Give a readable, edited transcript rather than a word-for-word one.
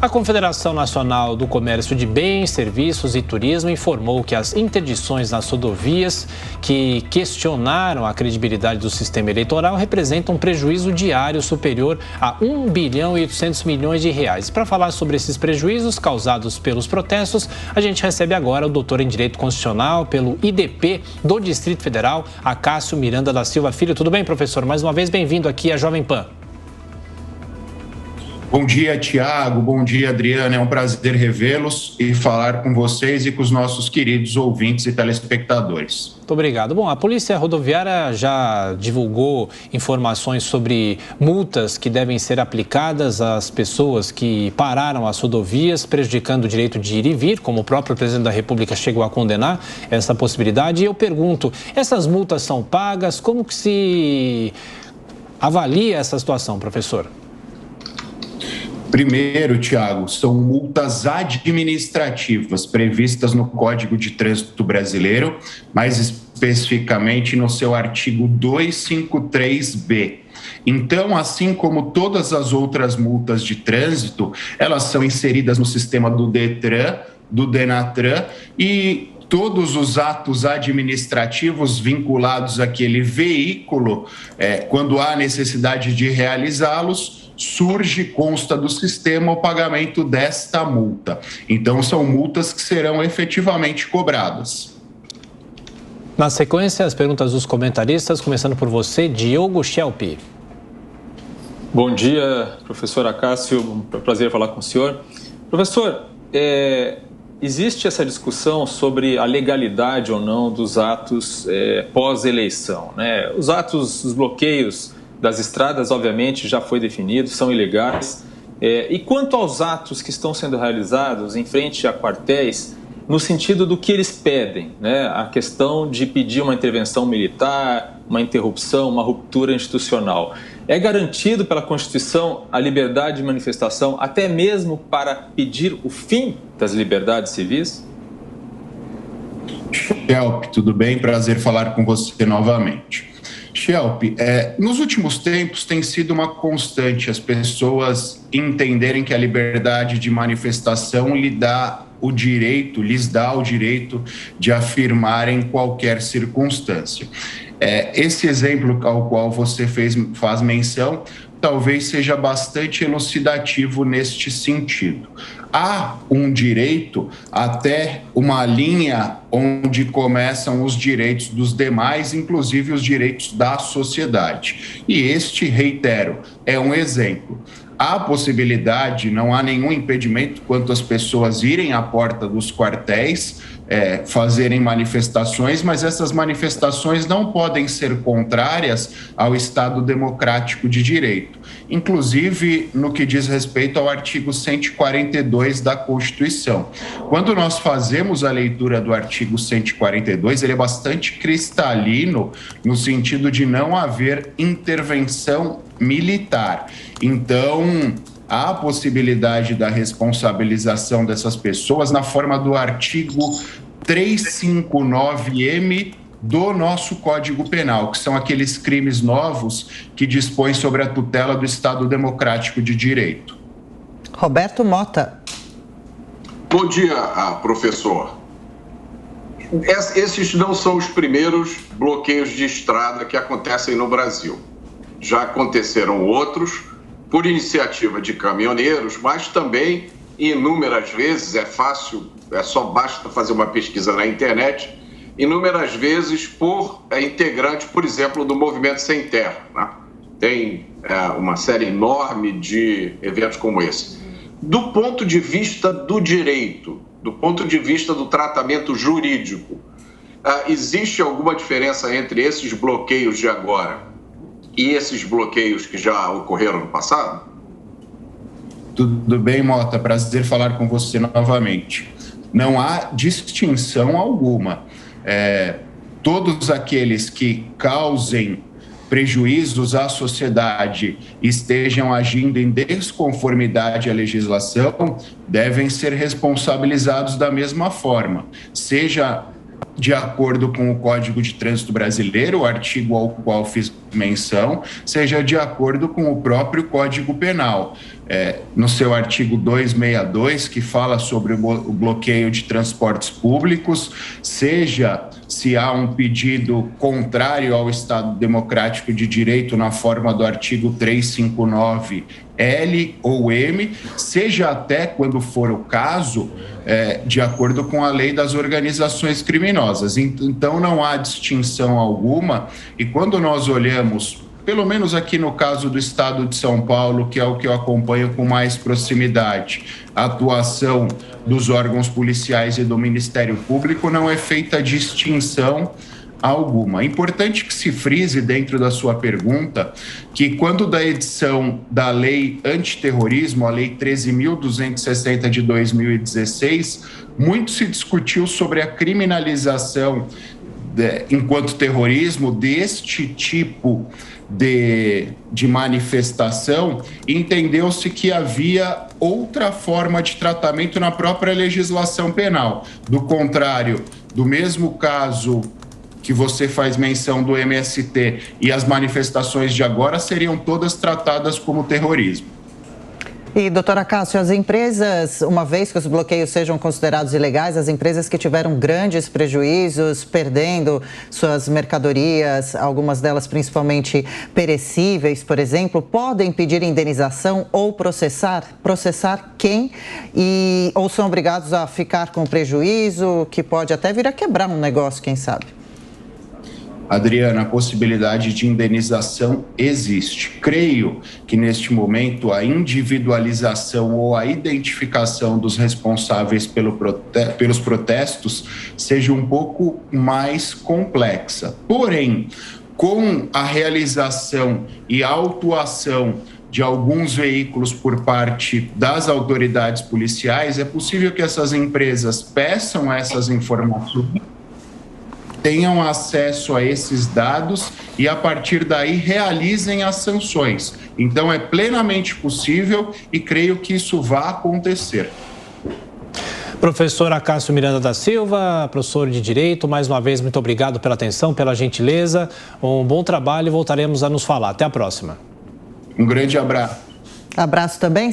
A Confederação Nacional do Comércio de Bens, Serviços e Turismo informou que as interdições nas rodovias que questionaram a credibilidade do sistema eleitoral representam um prejuízo diário superior a 1 bilhão e 800 milhões de reais. Para falar sobre esses prejuízos causados pelos protestos, a gente recebe agora o doutor em Direito Constitucional pelo IDP do Distrito Federal, Acácio Miranda da Silva Filho. Tudo bem, professor? Mais uma vez, bem-vindo aqui à Jovem Pan. Bom dia, Tiago. Bom dia, Adriana. É um prazer revê-los e falar com vocês e com os nossos queridos ouvintes e telespectadores. Muito obrigado. Bom, a Polícia Rodoviária já divulgou informações sobre multas que devem ser aplicadas às pessoas que pararam as rodovias, prejudicando o direito de ir e vir, como o próprio presidente da República chegou a condenar essa possibilidade. E eu pergunto, essas multas são pagas? Como que se avalia essa situação, professor? Primeiro, Tiago, são multas administrativas previstas no Código de Trânsito Brasileiro, mais especificamente no seu artigo 253B. Então, assim como todas as outras multas de trânsito, elas são inseridas no sistema do Detran, do Denatran e todos os atos administrativos vinculados àquele veículo, quando há necessidade de realizá-los, consta do sistema o pagamento desta multa. Então, são multas que serão efetivamente cobradas. Na sequência, as perguntas dos comentaristas, começando por você, Diogo Schelp. Bom dia, professor Acácio, um prazer falar com o senhor. Professor, existe essa discussão sobre a legalidade ou não dos atos pós-eleição, né? Os atos, os bloqueios das estradas, obviamente, já foi definido, são ilegais. E quanto aos atos que estão sendo realizados em frente a quartéis, no sentido do que eles pedem, né? A questão de pedir uma intervenção militar, uma interrupção, uma ruptura institucional. É garantido pela Constituição a liberdade de manifestação, até mesmo para pedir o fim das liberdades civis? Schelp, tudo bem? Prazer falar com você novamente. Schelp, nos últimos tempos tem sido uma constante as pessoas entenderem que a liberdade de manifestação lhes dá o direito de afirmar em qualquer circunstância. Esse exemplo ao qual você faz menção talvez seja bastante elucidativo neste sentido. Há um direito até uma linha onde começam os direitos dos demais, inclusive os direitos da sociedade. E este, reitero, é um exemplo. Há possibilidade, não há nenhum impedimento quanto às pessoas irem à porta dos quartéis, fazerem manifestações, mas essas manifestações não podem ser contrárias ao Estado democrático de direito, inclusive no que diz respeito ao artigo 142 da Constituição. Quando nós fazemos a leitura do artigo 142, ele é bastante cristalino no sentido de não haver intervenção militar. Então, há a possibilidade da responsabilização dessas pessoas na forma do artigo 359-M do nosso Código Penal, que são aqueles crimes novos que dispõem sobre a tutela do Estado Democrático de Direito. Roberto Mota. Bom dia, professor. Esses não são os primeiros bloqueios de estrada que acontecem no Brasil. Já aconteceram outros, por iniciativa de caminhoneiros, mas também, inúmeras vezes, só basta fazer uma pesquisa na internet, inúmeras vezes por integrantes, por exemplo, do Movimento Sem Terra, né? Tem uma série enorme de eventos como esse. Do ponto de vista do direito, do ponto de vista do tratamento jurídico, existe alguma diferença entre esses bloqueios de agora e esses bloqueios que já ocorreram no passado? Tudo bem, Mota? Prazer falar com você novamente. Não há distinção alguma. Todos aqueles que causem prejuízos à sociedade estejam agindo em desconformidade à legislação devem ser responsabilizados da mesma forma, seja de acordo com o Código de Trânsito Brasileiro, o artigo ao qual fiz menção seja de acordo com o próprio Código Penal. No seu artigo 262, que fala sobre o bloqueio de transportes públicos, seja se há um pedido contrário ao Estado Democrático de Direito na forma do artigo 359 L ou M, seja até, quando for o caso, de acordo com a lei das organizações criminosas. Então, não há distinção alguma, e quando nós olhamos, pelo menos aqui no caso do Estado de São Paulo, que é o que eu acompanho com mais proximidade, a atuação dos órgãos policiais e do Ministério Público, não é feita distinção alguma. É importante que se frise dentro da sua pergunta que quando da edição da lei antiterrorismo, a lei 13.260 de 2016, muito se discutiu sobre a criminalização enquanto terrorismo deste tipo de manifestação, entendeu-se que havia outra forma de tratamento na própria legislação penal. Do contrário, do mesmo caso que você faz menção do MST e as manifestações de agora seriam todas tratadas como terrorismo. E, doutora Cássio, as empresas, uma vez que os bloqueios sejam considerados ilegais, as empresas que tiveram grandes prejuízos, perdendo suas mercadorias, algumas delas principalmente perecíveis, por exemplo, podem pedir indenização ou processar quem? Ou são obrigados a ficar com prejuízo, que pode até vir a quebrar um negócio, quem sabe? Adriana, a possibilidade de indenização existe. Creio que, neste momento, a individualização ou a identificação dos responsáveis pelos protestos seja um pouco mais complexa. Porém, com a realização e autuação de alguns veículos por parte das autoridades policiais, é possível que essas empresas peçam essas informações, tenham acesso a esses dados e, a partir daí, realizem as sanções. Então, é plenamente possível e creio que isso vai acontecer. Professor Acácio Miranda da Silva, professor de Direito, mais uma vez, muito obrigado pela atenção, pela gentileza. Um bom trabalho e voltaremos a nos falar. Até a próxima. Um grande abraço. Abraço também.